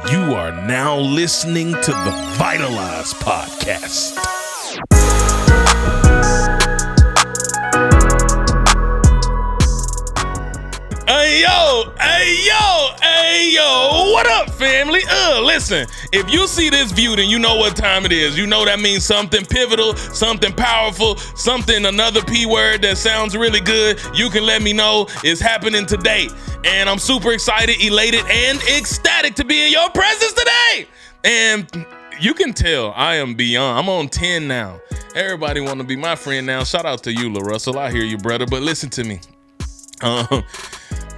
You are now listening to the Vitalize podcast. Hey yo, what up, family? Listen, if you see this view, then you know what time it is. You know that means something pivotal, something powerful, something, another P word that sounds really good. You can let me know it's happening today. And I'm super excited, elated, and ecstatic to be in your presence today. And you can tell I am beyond. I'm on 10 now. Everybody want to be my friend now. Shout out to you, LaRussell. I hear you, brother. But listen to me.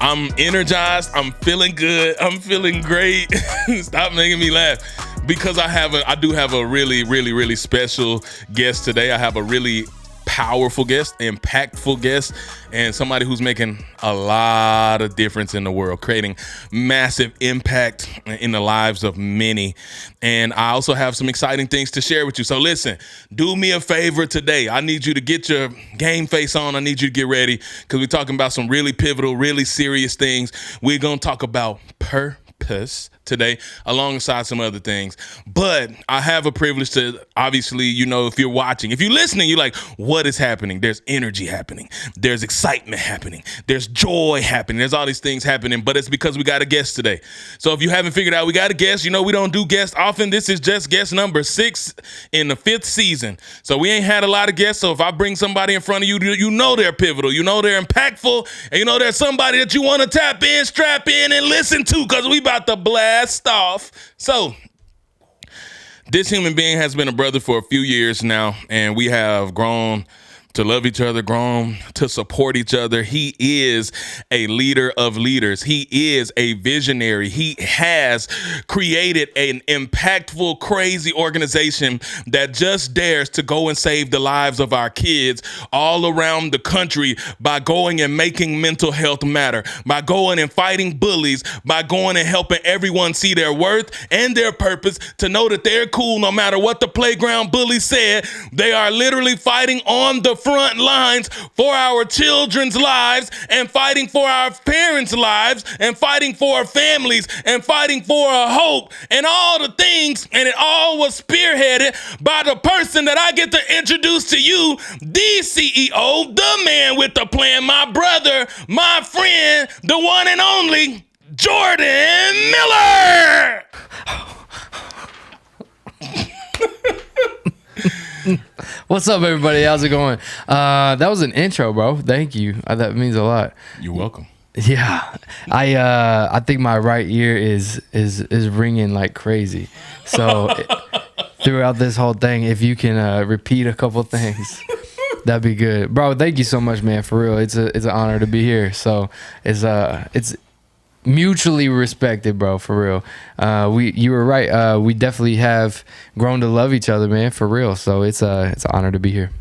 I'm energized. I'm feeling good. I'm feeling great. Stop making me laugh. Because I do have a really special guest today. I have a really powerful guest, impactful guest, and somebody who's making a lot of difference in the world, creating massive impact in the lives of many. And I also have some exciting things to share with you. So listen, do me a favor today. I need you to get your game face on. I need you to get ready because we're talking about some really pivotal, really serious things. We're going to talk about purpose today, alongside some other things. But I have a privilege to, obviously, you know, if you're watching, if you're listening, you're like, what is happening? There's energy happening. There's excitement happening. There's joy happening. There's all these things happening, but it's because we got a guest today. So if you haven't figured out, we got a guest. You know, we don't do guests often. This is just guest number 6 in the 5th season. So we ain't had a lot of guests. So if I bring somebody in front of you, you know they're pivotal. You know they're impactful. And you know there's somebody that you want to tap in, strap in, and listen to, because we about to blast off. So this human being has been a brother for a few years now, and we have grown to love each other, grown to support each other. He is a leader of leaders. He is a visionary. He has created an impactful, crazy organization that just dares to go and save the lives of our kids all around the country by going and making mental health matter, by going and fighting bullies, by going and helping everyone see their worth and their purpose, to know that they're cool no matter what the playground bully said. They are literally fighting on the front lines for our children's lives, and fighting for our parents' lives, and fighting for our families, and fighting for a hope, and all the things. And it all was spearheaded by the person that I get to introduce to you, the CEO, the man with the plan, my brother, my friend, the one and only Jordan Miller. What's up, everybody? How's it going? That was an intro, bro. Thank you. That means a lot. You're welcome. Yeah, I think my right ear is ringing like crazy. So throughout this whole thing, if you can repeat a couple things, that'd be good, bro. Thank you so much, man. For real, it's an honor to be here. So it's mutually respected, bro, for real. You were right. We definitely have grown to love each other, man, for real. So it's an honor to be here.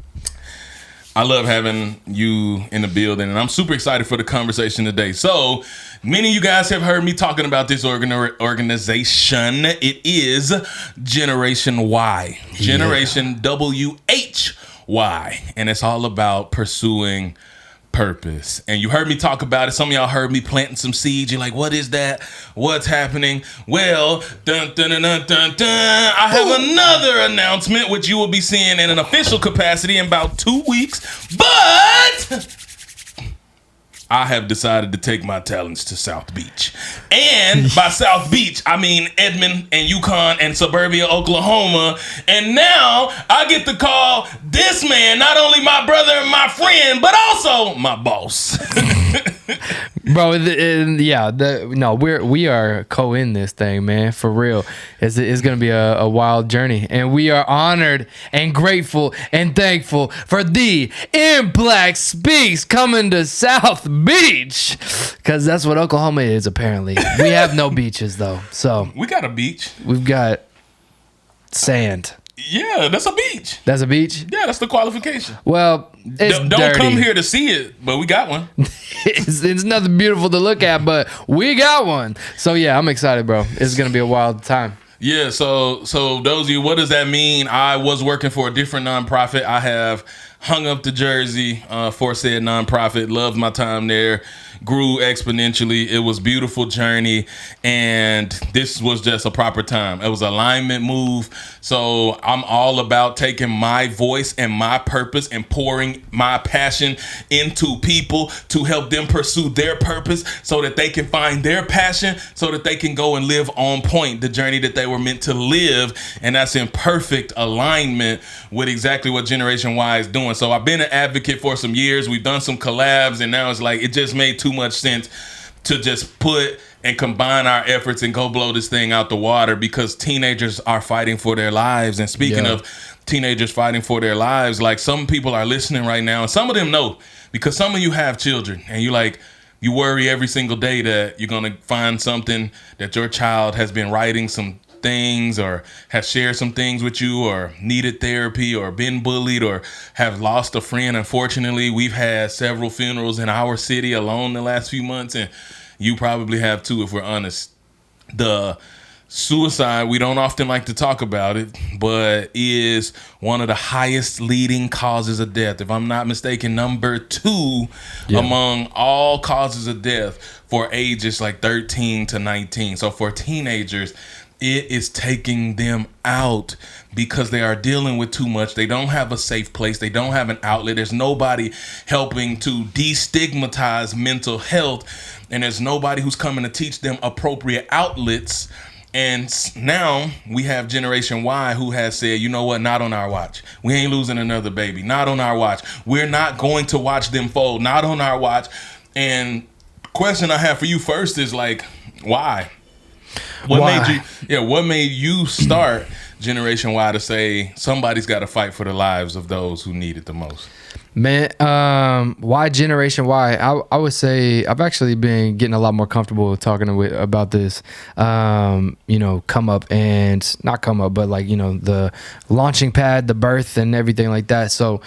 I love having you in the building, and I'm super excited for the conversation today. So many of you guys have heard me talking about this organization. It is Generation Y, Generation WHY, and it's all about pursuing purpose. And you heard me talk about it. Some of y'all heard me planting some seeds. You're like, what is that? What's happening? Well, I have another announcement, which you will be seeing in an official capacity in about 2 weeks. But I have decided to take my talents to South Beach. And by South Beach, I mean Edmond and Yukon and suburbia Oklahoma. And now I get to call this man not only my brother and my friend, but also my boss. Bro, we are co-in this thing, man, for real. It's gonna be a wild journey, and we are honored and grateful and thankful for the In Black Speaks coming to South Beach, because that's what Oklahoma is. Apparently, we have no beaches though, so we got a beach. We've got sand. Yeah, that's a beach. That's a beach? Yeah, that's the qualification. Well, it's don't come here to see it, but we got one. it's nothing beautiful to look at, but we got one. So yeah, I'm excited, bro. It's gonna be a wild time. Yeah, so those of you, what does that mean? I was working for a different nonprofit. I have hung up the jersey for said nonprofit, loved my time there, grew exponentially. It was a beautiful journey, and this was just a proper time. It was an alignment move. So I'm all about taking my voice and my purpose and pouring my passion into people to help them pursue their purpose so that they can find their passion, so that they can go and live on point the journey that they were meant to live. And that's in perfect alignment with exactly what Generation Y is doing. So I've been an advocate for some years. We've done some collabs, and now it's like it just made too much sense to just put and combine our efforts and go blow this thing out the water, because teenagers are fighting for their lives. And speaking of teenagers fighting for their lives, like, some people are listening right now, and some of them know, because some of you have children, and you worry every single day that you're going to find something that your child has been writing some things or has shared some things with you, or needed therapy, or been bullied, or have lost a friend. Unfortunately, we've had several funerals in our city alone the last few months, and you probably have too, if we're honest. The suicide, we don't often like to talk about it, but is one of the highest leading causes of death. If I'm not mistaken, number 2 among all causes of death for ages like 13 to 19. So for teenagers, it is taking them out because they are dealing with too much. They don't have a safe place. They don't have an outlet. There's nobody helping to destigmatize mental health. And there's nobody who's coming to teach them appropriate outlets. And now we have Generation Y who has said, you know what, not on our watch. We ain't losing another baby. Not on our watch. We're not going to watch them fold. Not on our watch. And question I have for you first is, like, why? What made you start Generation Y to say somebody's got to fight for the lives of those who need it the most? Man, why Generation Y? I would say I've actually been getting a lot more comfortable talking about this, come up and not come up, but like, the launching pad, the birth and everything like that. So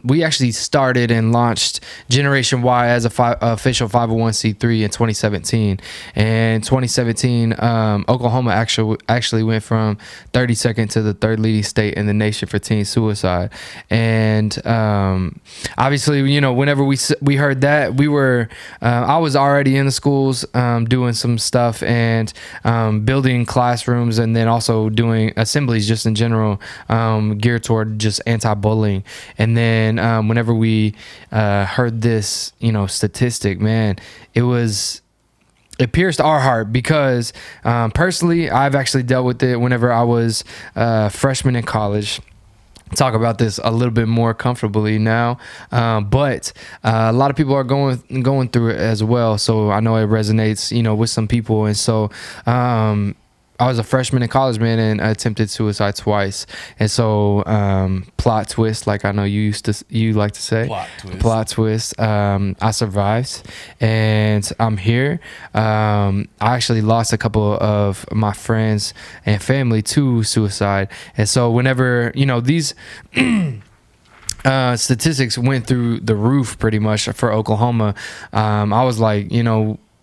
we actually started and launched Generation Y as a official 501c3 in 2017. And 2017, Oklahoma actually went from 32nd to the 3rd leading state in the nation for teen suicide. And obviously, whenever we heard that, we were I was already in the schools doing some stuff and building classrooms, and then also doing assemblies just in general, geared toward just anti-bullying. And then whenever we heard this statistic, man, it pierced our heart, because personally, I've actually dealt with it whenever I was a freshman in college. Talk about this a little bit more comfortably now, but a lot of people are going through it as well. So I know it resonates, with some people. And so I was a freshman in college, man, and I attempted suicide twice. And so plot twist, like I know you like to say, plot twist. I survived, and I'm here. I actually lost a couple of my friends and family to suicide. And so whenever these statistics went through the roof pretty much for Oklahoma, I was like,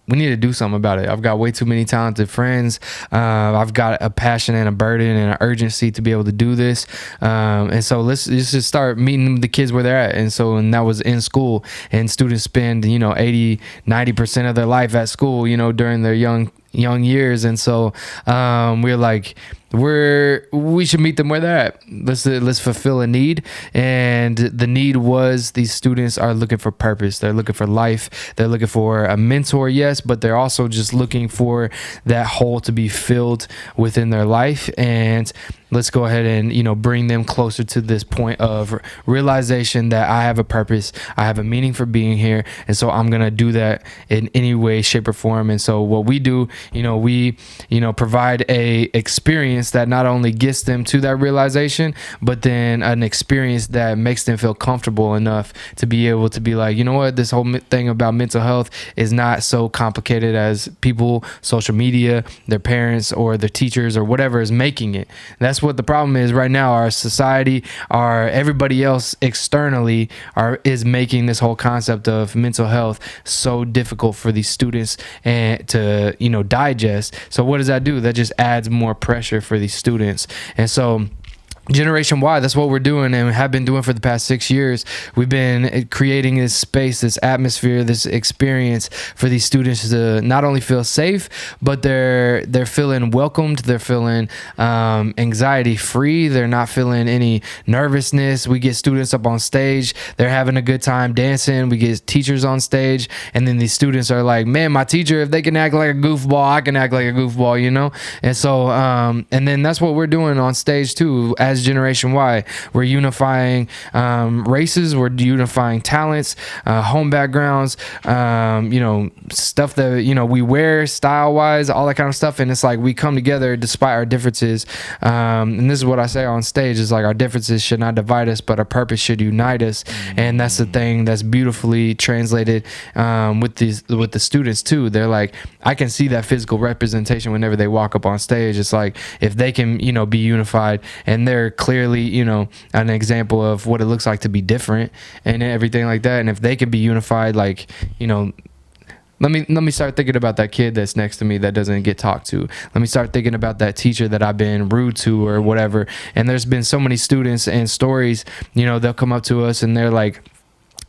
we need to do something about it. I've got way too many talented friends. I've got a passion and a burden and an urgency to be able to do this. And so let's just start meeting the kids where they're at. And that was in school, and students spend, 80-90% of their life at school, during their young years. And so we're like, we should meet them where they're at. Let's fulfill a need. And the need was, these students are looking for purpose. They're looking for life. They're looking for a mentor, yes, but they're also just looking for that hole to be filled within their life. And let's go ahead and bring them closer to this point of realization that I have a purpose, I have a meaning for being here, and so I'm gonna do that in any way, shape, or form. And so what we do, we provide a experience that not only gets them to that realization, but then an experience that makes them feel comfortable enough to be able to be like, what, this whole thing about mental health is not so complicated as people, social media, their parents, or their teachers, or whatever is making it. That's what the problem is right now. Our society, everybody else externally is making this whole concept of mental health so difficult for these students and to digest. So what does that do? That just adds more pressure for these students. And so Generation Y, that's what we're doing and have been doing for the past 6 years. We've been creating this space, this atmosphere, this experience for these students to not only feel safe, but they're feeling welcomed. They're feeling anxiety free. They're not feeling any nervousness. We get students up on stage. They're having a good time dancing. We get teachers on stage, and then these students are like, man, my teacher, if they can act like a goofball, I can act like a goofball, you know? And so, and then that's what we're doing on stage too. As Generation Y, we're unifying races, we're unifying talents, home backgrounds, stuff that we wear style wise, all that kind of stuff. And it's like we come together despite our differences. And this is what I say on stage: is like our differences should not divide us, but our purpose should unite us. And that's the thing that's beautifully translated with the students too. They're like, I can see that physical representation whenever they walk up on stage. It's like if they can be unified, and they're clearly an example of what it looks like to be different and everything like that, and if they can be unified, like let me start thinking about that kid that's next to me that doesn't get talked to. Let me start thinking about that teacher that I've been rude to or whatever. And there's been so many students and stories, they'll come up to us and they're like,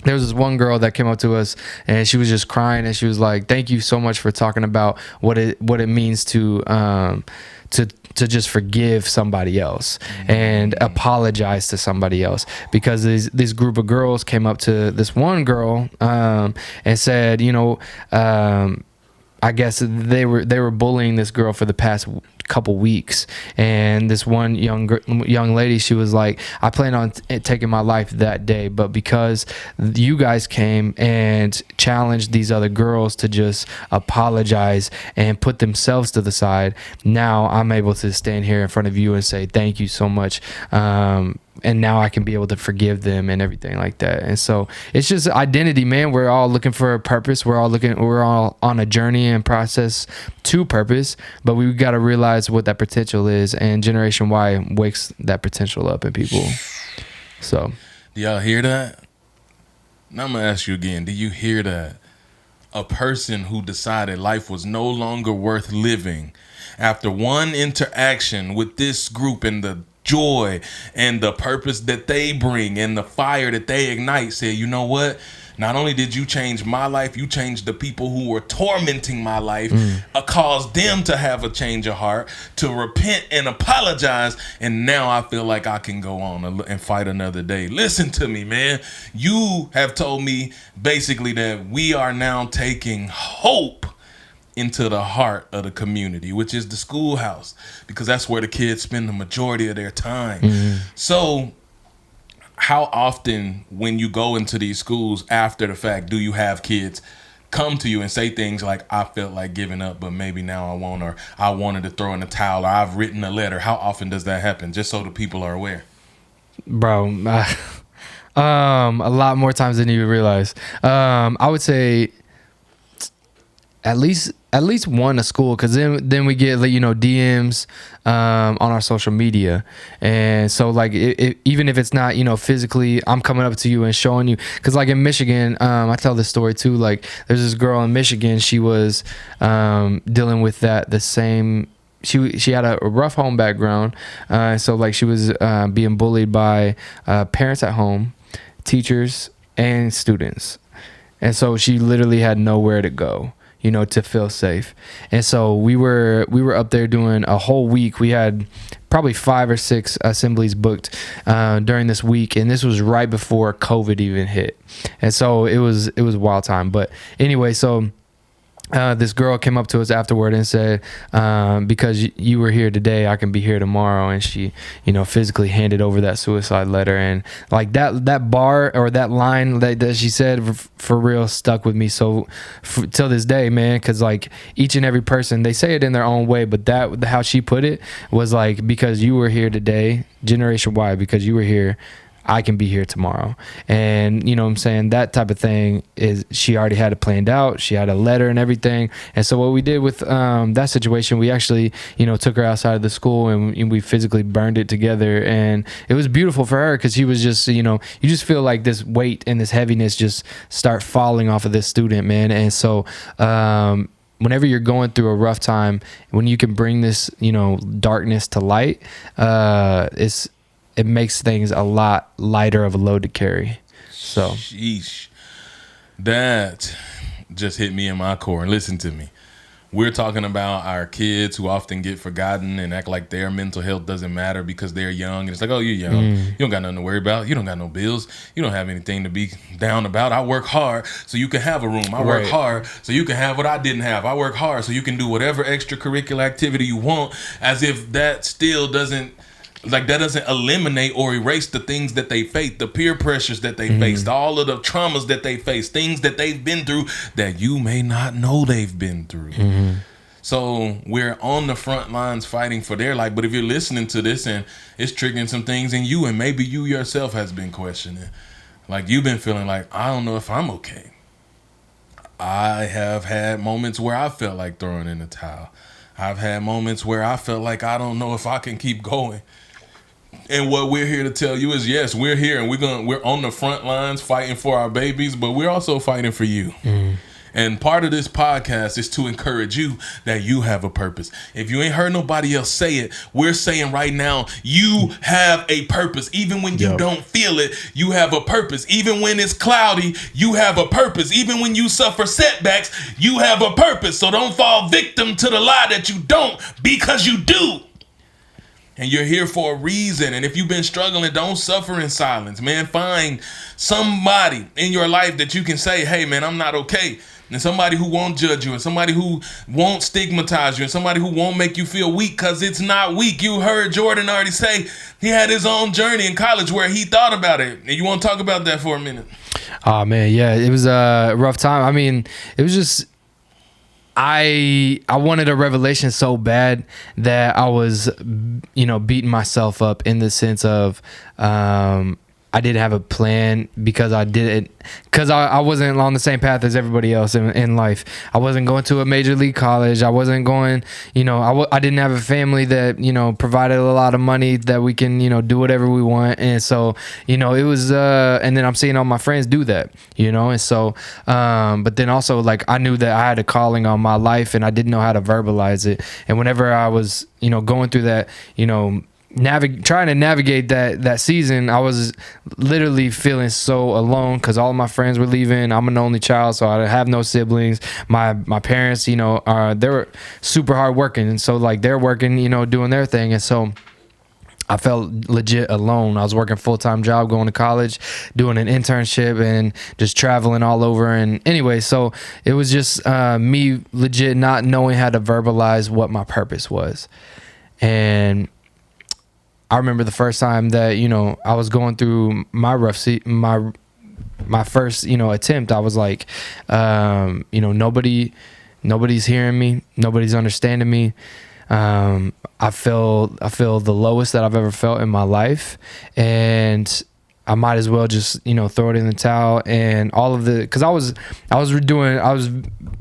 there was this one girl that came up to us and she was just crying and she was like, thank you so much for talking about what it means to just forgive somebody else and apologize to somebody else, because this group of girls came up to this one girl and said, I guess they were bullying this girl for the past couple weeks, and this one young lady, she was like, I plan on taking my life that day, but because you guys came and challenged these other girls to just apologize and put themselves to the side, now I'm able to stand here in front of you and say thank you so much, and now I can be able to forgive them and everything like that. And so it's just identity, man. We're all looking for a purpose. We're all on a journey and process to purpose, but we got to realize what that potential is, and Generation Y wakes that potential up in people. So do y'all hear that? Now I'm gonna ask you again, do you hear that? A person who decided life was no longer worth living after one interaction with this group and the joy and the purpose that they bring and the fire that they ignite, said, you know what? Not only did you change my life, you changed the people who were tormenting my life, caused them to have a change of heart, to repent and apologize, and now I feel like I can go on and fight another day. Listen to me, man. You have told me basically that we are now taking hope into the heart of the community, which is the schoolhouse, because that's where the kids spend the majority of their time. So how often when you go into these schools after the fact do you have kids come to you and say things like, I felt like giving up, but maybe now I won't, or I wanted to throw in the towel, or I've written a letter? How often does that happen, just so the people are aware? Bro, a lot more times than you realize. I would say at least one a school, because then we get DMs on our social media, and so like even if it's not physically, I'm coming up to you and showing you, because like in Michigan, I tell this story too, like there's this girl in Michigan, she was dealing with the same. She had a rough home background, so like she was being bullied by parents at home, teachers, and students, and so she literally had nowhere to go, to feel safe. And so we were up there doing a whole week. We had probably 5 or 6 assemblies booked during this week, and this was right before COVID even hit. And so it was a wild time. But anyway, so this girl came up to us afterward and said, because you were here today, I can be here tomorrow. And she, physically handed over that suicide letter. And like that bar or that line that she said for real stuck with me. So till this day, man, because like each and every person, they say it in their own way, but how she put it was like, because you were here today, Generation Y, because you were here, I can be here tomorrow. And what I'm saying, that type of thing is, she already had it planned out. She had a letter and everything. And so what we did with that situation, we actually, took her outside of the school and we physically burned it together. And it was beautiful for her, because she was just, you just feel like this weight and this heaviness just start falling off of this student, man. And so, whenever you're going through a rough time, when you can bring this, darkness to light, it makes things a lot lighter of a load to carry. So sheesh, that just hit me in my core. And listen to me. We're talking about our kids who often get forgotten and act like their mental health doesn't matter because they're young. And it's like, oh, you're young. You don't got nothing to worry about. You don't got no bills. You don't have anything to be down about. I work hard so you can have a room. I work hard so you can have what I didn't have. I work hard so you can do whatever extracurricular activity you want, as if that still doesn't, like, that doesn't eliminate or erase the things that they face, the peer pressures that they faced, all of the traumas that they face, things that they've been through that you may not know they've been through. So we're on the front lines fighting for their life. But if you're listening to this and it's triggering some things in you, and maybe you yourself has been questioning, like you've been feeling like, I don't know if I'm okay. I have had moments where I felt like throwing in the towel. I've had moments where I felt like I don't know if I can keep going. And what we're here to tell you is, yes, we're here and we're on the front lines fighting for our babies, but we're also fighting for you. And part of this podcast is to encourage you that you have a purpose. If you ain't heard nobody else say it, we're saying right now, you have a purpose. Even when you don't feel it, you have a purpose. Even when it's cloudy, you have a purpose. Even when you suffer setbacks, you have a purpose. So don't fall victim to the lie that you don't, because you do. And you're here for a reason. And if you've been struggling, don't suffer in silence, man. Find somebody in your life that you can say, hey, man, I'm not okay. And somebody who won't judge you, and somebody who won't stigmatize you, and somebody who won't make you feel weak, because it's not weak. You heard Jordan already say he had his own journey in college where he thought about it. And you want to talk about that for a minute? Oh, man, yeah. It was a rough time. I mean, it was just... I wanted a revelation so bad that I was, beating myself up in the sense of I didn't have a plan because I wasn't on the same path as everybody else in life. I wasn't going to a major league college. I wasn't going, I didn't have a family that, provided a lot of money that we can, do whatever we want. And so, it was, and then I'm seeing all my friends do that, and so, but then also like I knew that I had a calling on my life and I didn't know how to verbalize it. And whenever I was, going through that, trying to navigate that season, I was literally feeling so alone because all of my friends were leaving. I'm an only child, so I have no siblings. My parents, they were super hard working, and so like they're working, doing their thing, and so I felt legit alone. I was working full-time job, going to college, doing an internship, and just traveling all over. And anyway, so it was just me legit not knowing how to verbalize what my purpose was. And I remember the first time that, I was going through my my first, attempt. I was like, nobody's hearing me. Nobody's understanding me. I feel the lowest that I've ever felt in my life. And I might as well just, throw it in the towel and all of the, cause I was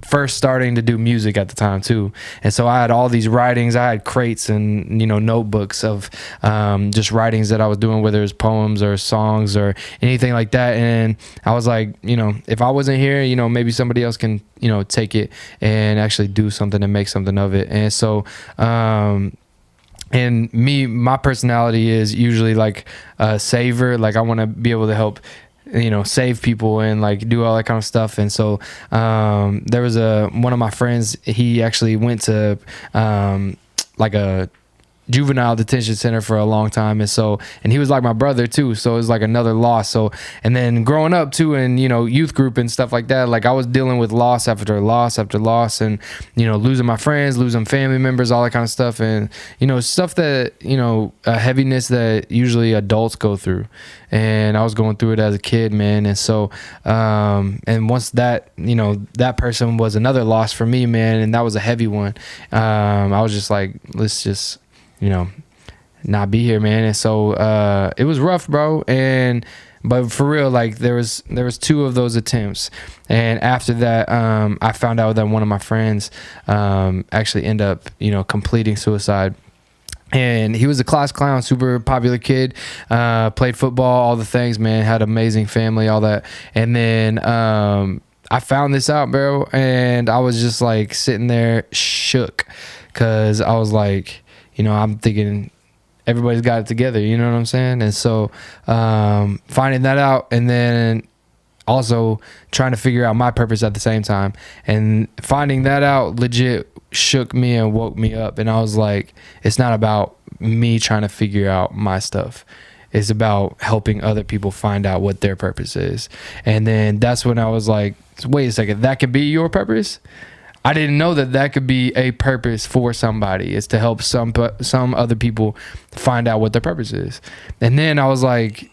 first starting to do music at the time too. And so I had all these writings, I had crates and, notebooks of, just writings that I was doing, whether it was poems or songs or anything like that. And I was like, if I wasn't here, maybe somebody else can, take it and actually do something and make something of it. And so, and my personality is usually like a saver. Like I want to be able to help, save people and like do all that kind of stuff. And so there was one of my friends, he actually went to like a juvenile detention center for a long time, and he was like my brother too, so it was like another loss. So, and then growing up too in youth group and stuff like that, like I was dealing with loss after loss after loss, and losing my friends, losing family members, all that kind of stuff, and stuff that a heaviness that usually adults go through. And I was going through it as a kid, man. And so and once that that person was another loss for me, man, and that was a heavy one. I was just like, let's just not be here, man. And so it was rough, bro. But for real, like there was 2 of those attempts, and after that I found out that one of my friends actually ended up completing suicide. And he was a class clown, super popular kid, played football, all the things, man, had an amazing family, all that. And then I found this out, bro, and I was just like sitting there shook, because I was like, I'm thinking everybody's got it together. You know what I'm saying? And so finding that out, and then also trying to figure out my purpose at the same time, and finding that out legit shook me and woke me up. And I was like, it's not about me trying to figure out my stuff. It's about helping other people find out what their purpose is. And then that's when I was like, wait a second, that could be your purpose? I didn't know that could be a purpose for somebody. It's to help some other people find out what their purpose is. And then I was like,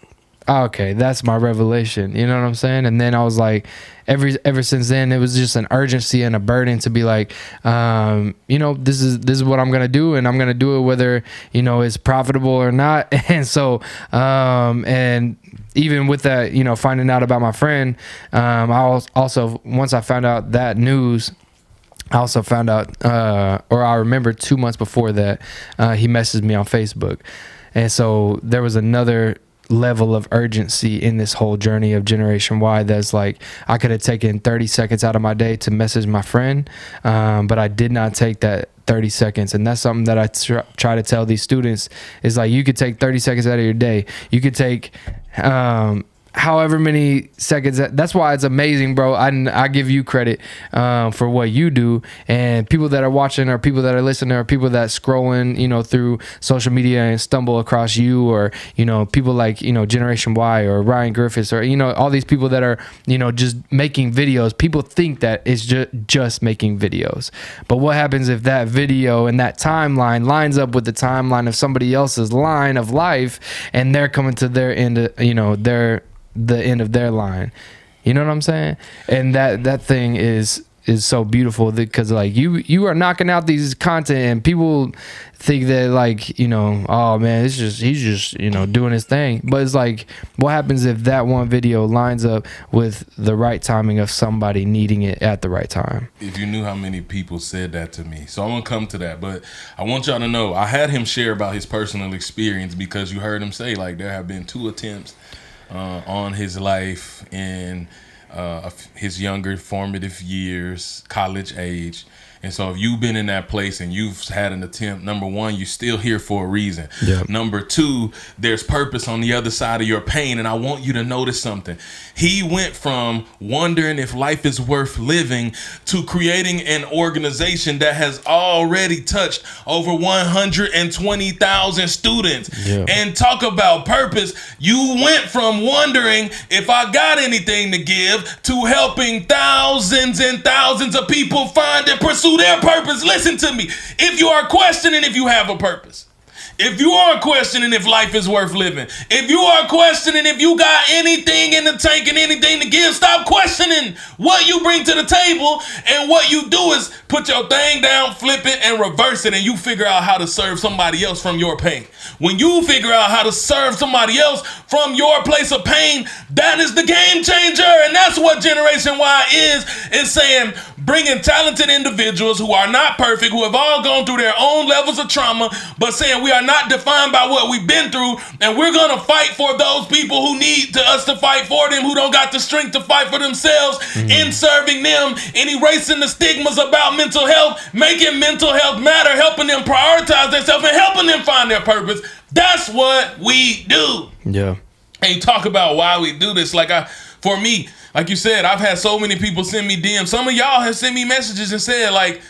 okay, that's my revelation. You know what I'm saying? And then I was like, ever since then, it was just an urgency and a burden to be like, this is what I'm gonna do, and I'm gonna do it whether it's profitable or not. And so, and even with that, finding out about my friend, I also, once I found out that news, I also found out, or I remember 2 months before that, he messaged me on Facebook, and so there was another level of urgency in this whole journey of Generation Y. That's like, I could have taken 30 seconds out of my day to message my friend, but I did not take that 30 seconds. And that's something that I try to tell these students is like, you could take 30 seconds out of your day. You could take however many seconds. That's why it's amazing, bro. I give you credit for what you do, and people that are watching, or people that are listening, or people that scrolling through social media and stumble across you, or people like Generation Y or Ryan Griffiths, or all these people that are just making videos. People think that it's just making videos, but what happens if that video and that timeline lines up with the timeline of somebody else's line of life, and they're coming to their end, the end of their line? You know what I'm saying? And that thing is so beautiful, because like you are knocking out these content, and people think that like oh man, he's just doing his thing. But it's like, what happens if that one video lines up with the right timing of somebody needing it at the right time? If you knew how many people said that to me. So I'm gonna come to that, but I want y'all to know, I had him share about his personal experience, because you heard him say like there have been 2 attempts on his life in his younger formative years, college age. And so if you've been in that place and you've had an attempt, number one, you're still here for a reason. Yeah. Number two, there's purpose on the other side of your pain. And I want you to notice something. He went from wondering if life is worth living to creating an organization that has already touched over 120,000 students. Yeah. And talk about purpose. You went from wondering if I got anything to give to helping thousands and thousands of people find and pursue their purpose. Listen to me. If you are questioning if you have a purpose, if you are questioning if life is worth living, if you are questioning if you got anything in the tank and anything to give, stop questioning what you bring to the table. And what you do is put your thing down, flip it, and reverse it, and you figure out how to serve somebody else from your pain. When you figure out how to serve somebody else from your place of pain, that is the game changer. And that's what Generation Y is saying, bringing talented individuals who are not perfect, who have all gone through their own levels of trauma, but saying we are not defined by what we've been through, and we're going to fight for those people who need us to fight for them, who don't got the strength to fight for themselves, in serving them and erasing the stigmas about mental health, making mental health matter, helping them prioritize themselves and helping them find their purpose. That's what we do. Yeah. And you talk about why we do this. For me, like you said, I've had so many people send me DMs. Some of y'all have sent me messages and said like,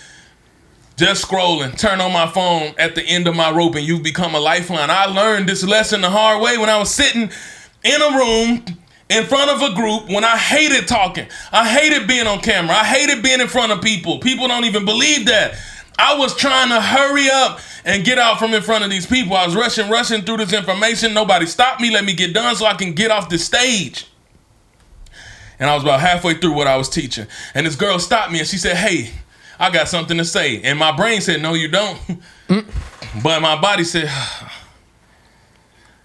just scrolling, turn on my phone at the end of my rope and you've become a lifeline. I learned this lesson the hard way when I was sitting in a room in front of a group when I hated talking. I hated being on camera. I hated being in front of people. People don't even believe that. I was trying to hurry up and get out from in front of these people. I was rushing through this information. Nobody stopped me. Let me get done so I can get off the stage. And I was about halfway through what I was teaching. And this girl stopped me and she said, "Hey, I got something to say." And my brain said, "No, you don't." But my body said,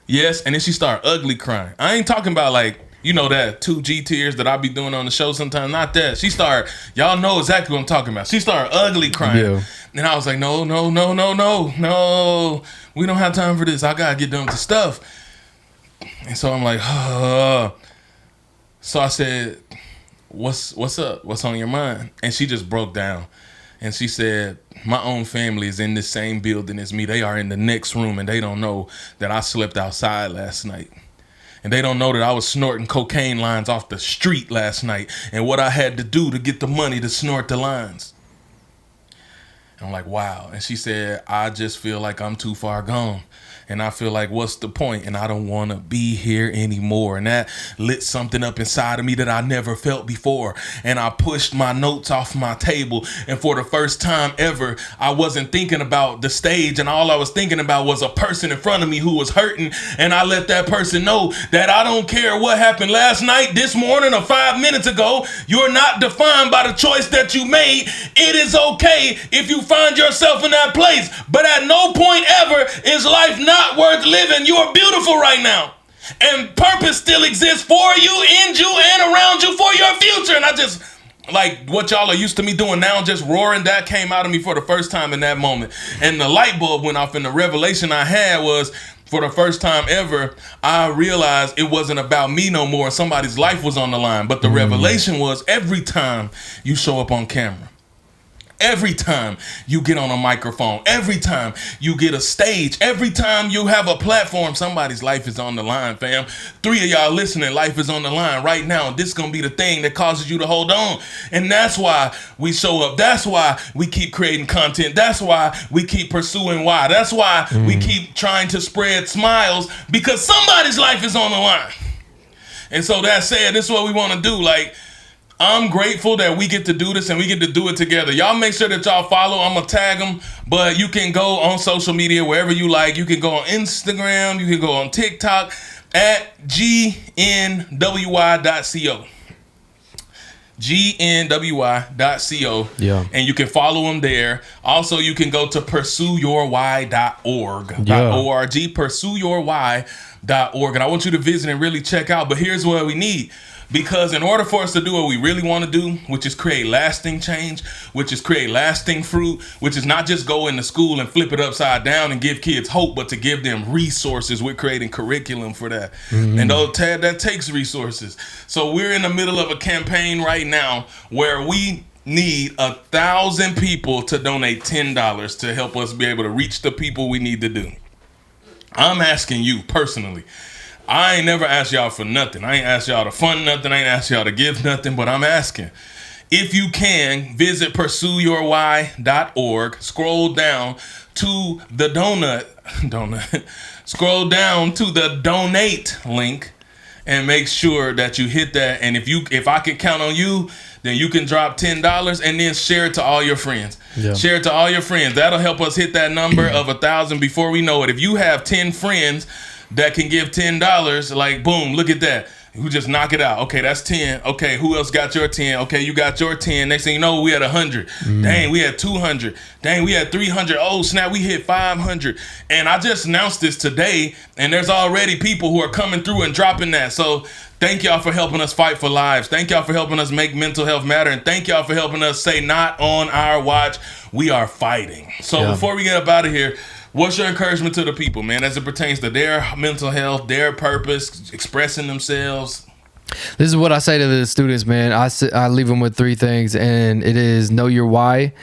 "Yes." And then she started ugly crying. I ain't talking about like, that 2G tears that I be doing on the show sometimes. Not that. She started, y'all know exactly what I'm talking about. She started ugly crying. Yeah. And I was like, no. We don't have time for this. I got to get done with the stuff. And so I'm like, So I said, what's up? What's on your mind? And she just broke down. And she said, my own family is in the same building as me. They are in the next room, and they don't know that I slept outside last night. And they don't know that I was snorting cocaine lines off the street last night and what I had to do to get the money to snort the lines. And I'm like, wow. And she said, I just feel like I'm too far gone. And I feel like, what's the point? And I don't want to be here anymore. And that lit something up inside of me that I never felt before. And I pushed my notes off my table. And for the first time ever, I wasn't thinking about the stage. And all I was thinking about was a person in front of me who was hurting. And I let that person know that I don't care what happened last night, this morning, or 5 minutes ago. You're not defined by the choice that you made. It is okay if you find yourself in that place. But at no point ever is life not worth living. You are beautiful right now, and purpose still exists for you, in you, and around you for your future. And I just, like what y'all are used to me doing now, just roaring, that came out of me for the first time in that moment. And the light bulb went off, and the revelation I had was, for the first time ever, I realized it wasn't about me no more. Somebody's life was on the line. But the revelation was, every time you show up on camera, every time you get on a microphone, every time you get a stage, every time you have a platform, somebody's life is on the line, fam. 3 of y'all listening, life is on the line right now. This is going to be the thing that causes you to hold on. And that's why we show up. That's why we keep creating content. That's why we keep pursuing why. That's why we keep trying to spread smiles, because somebody's life is on the line. And so that said, this is what we want to do. Like, I'm grateful that we get to do this and we get to do it together. Y'all make sure that y'all follow. I'm going to tag them, but you can go on social media wherever you like. You can go on Instagram. You can go on TikTok at GNWY.co. GNWY.co. Yeah. And you can follow them there. Also, you can go to pursueyourwhy.org. Yeah. .org, pursueyourwhy.org. And I want you to visit and really check out. But here's what we need. Because in order for us to do what we really want to do, which is create lasting change, which is create lasting fruit, which is not just go into school and flip it upside down and give kids hope, but to give them resources. We're creating curriculum for that. And that takes resources. So we're in the middle of a campaign right now where we need 1,000 people to donate $10 to help us be able to reach the people we need to do. I'm asking you personally. I ain't never asked y'all for nothing. I ain't asked y'all to fund nothing. I ain't asked y'all to give nothing, but I'm asking. If you can, visit pursueyourwhy.org. Scroll down to the scroll down to the donate link and make sure that you hit that. And if I can count on you, then you can drop $10 and then share it to all your friends. Yeah. Share it to all your friends. That'll help us hit that number of 1,000 before we know it. If you have 10 friends that can give $10, like, boom, look at that. You just knock it out. Okay, that's 10. Okay, who else got your 10? Okay, you got your 10. Next thing you know, we had 100. Dang, we had 200. Dang, we had 300. Oh, snap, we hit 500. And I just announced this today, and there's already people who are coming through and dropping that. So thank y'all for helping us fight for lives. Thank y'all for helping us make mental health matter. And thank y'all for helping us say, not on our watch, we are fighting. So before we get up out of here, what's your encouragement to the people, man, as it pertains to their mental health, their purpose, expressing themselves? This is what I say to the students, man. I leave them with 3 things, and it is know your why,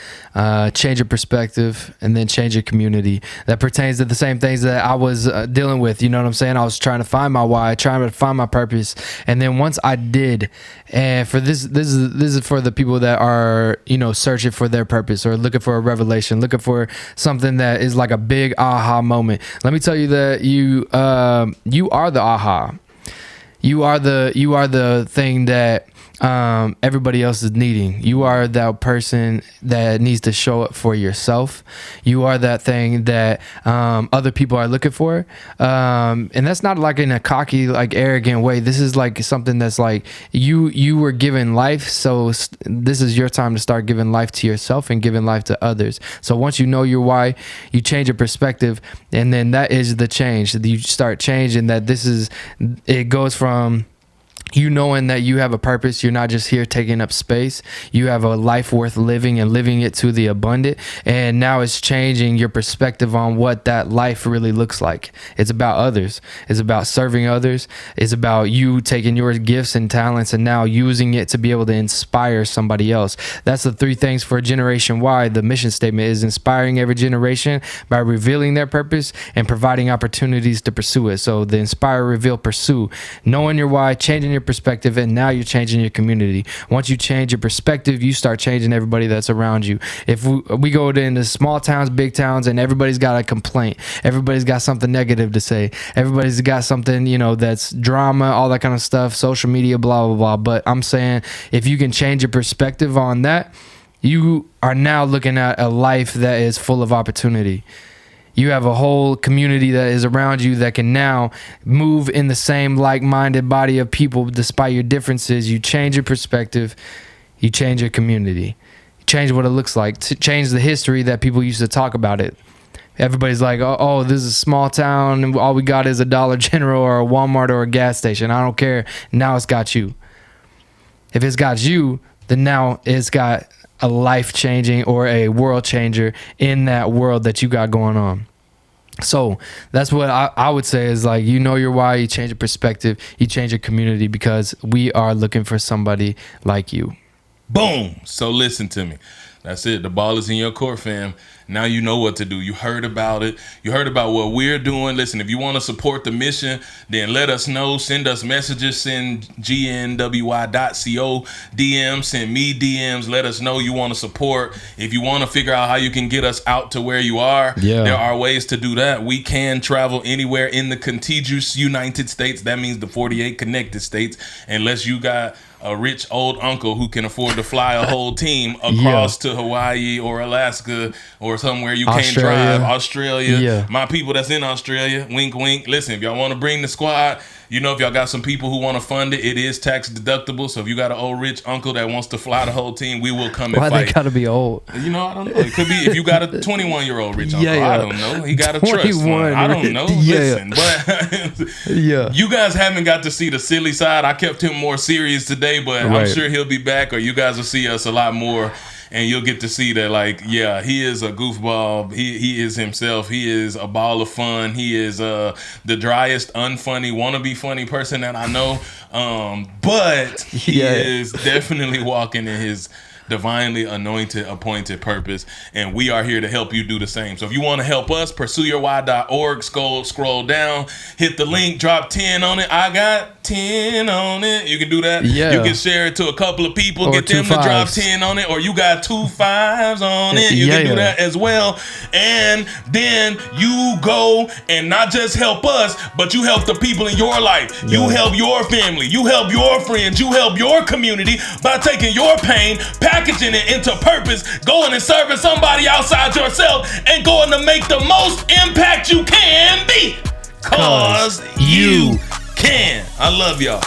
change your perspective, and then change your community. That pertains to the same things that I was dealing with. You know what I'm saying? I was trying to find my why, trying to find my purpose, and then once I did, and for this is for the people that are, you know, searching for their purpose or looking for a revelation, looking for something that is like a big aha moment. Let me tell you that you are the aha. You are the thing that everybody else is needing. You are that person that needs to show up for yourself. You are that thing that other people are looking for. And that's not like in a cocky, like arrogant way. This is like something that's like you were given life. So this is your time to start giving life to yourself and giving life to others. So once you know your why, you change your perspective. And then that is the change. You start changing that. It goes from, You knowing that you have a purpose, you're not just here taking up space. You have a life worth living and living it to the abundant. And now it's changing your perspective on what that life really looks like. It's about others. It's about serving others. It's about you taking your gifts and talents and now using it to be able to inspire somebody else. That's the 3 things for Generation Y. The mission statement is inspiring every generation by revealing their purpose and providing opportunities to pursue it. So the inspire, reveal, pursue. Knowing your why, changing your perspective, and now you're changing your community. Once you change your perspective, you start changing everybody that's around you. If we go into small towns, big towns, and everybody's got a complaint, everybody's got something negative to say, everybody's got something, that's drama, all that kind of stuff, social media, blah, blah, blah. But I'm saying if you can change your perspective on that, you are now looking at a life that is full of opportunity. You have a whole community that is around you that can now move in the same like-minded body of people despite your differences. You change your perspective. You change your community. You change what it looks like. Change the history that people used to talk about it. Everybody's like, oh, this is a small town and all we got is a Dollar General or a Walmart or a gas station. I don't care. Now it's got you. If it's got you, then now it's got a life-changing or a world changer in that world that you got going on. So that's what I would say is like, your why, you change your perspective, you change your community, because we are looking for somebody like you. Boom. So listen to me. That's it. The ball is in your court, fam. Now you know what to do. You heard about it. You heard about what we're doing. Listen, if you want to support the mission, then let us know. Send us messages. Send GNWY.co DMs. Send me DMs. Let us know you want to support. If you want to figure out how you can get us out to where you are, there are ways to do that. We can travel anywhere in the contiguous United States. That means the 48 connected states, unless you got a rich old uncle who can afford to fly a whole team across to Hawaii or Alaska or somewhere you can't drive. Australia. Yeah. My people that's in Australia, wink, wink. Listen, if y'all want to bring the squad, if y'all got some people who want to fund it, it is tax deductible. So if you got an old rich uncle that wants to fly the whole team, we will come and fight. Why they gotta be old? I don't know. It could be if you got a 21-year-old rich uncle. I don't know. He got a trust fund. I don't know. Listen, but you guys haven't got to see the silly side. I kept him more serious today, but I'm sure he'll be back, or you guys will see us a lot more. And you'll get to see that, he is a goofball. He is himself. He is a ball of fun. He is the driest, unfunny, wannabe funny person that I know. But he is definitely walking in his divinely anointed, appointed purpose, and we are here to help you do the same. So if you want to help us, pursueyourwhy.org, scroll down, hit the link, drop 10 on it. I got 10 on it. You can do that. You can share it to a couple of people, get them to drop 10 on it, or you got 2 5s on it. You can do that as well. And then you go and not just help us, but you help the people in your life. You help your family. You help your friends. You help your community by taking your pain, packaging it into purpose, going and serving somebody outside yourself, and going to make the most impact you can be. Cause you can. I love y'all.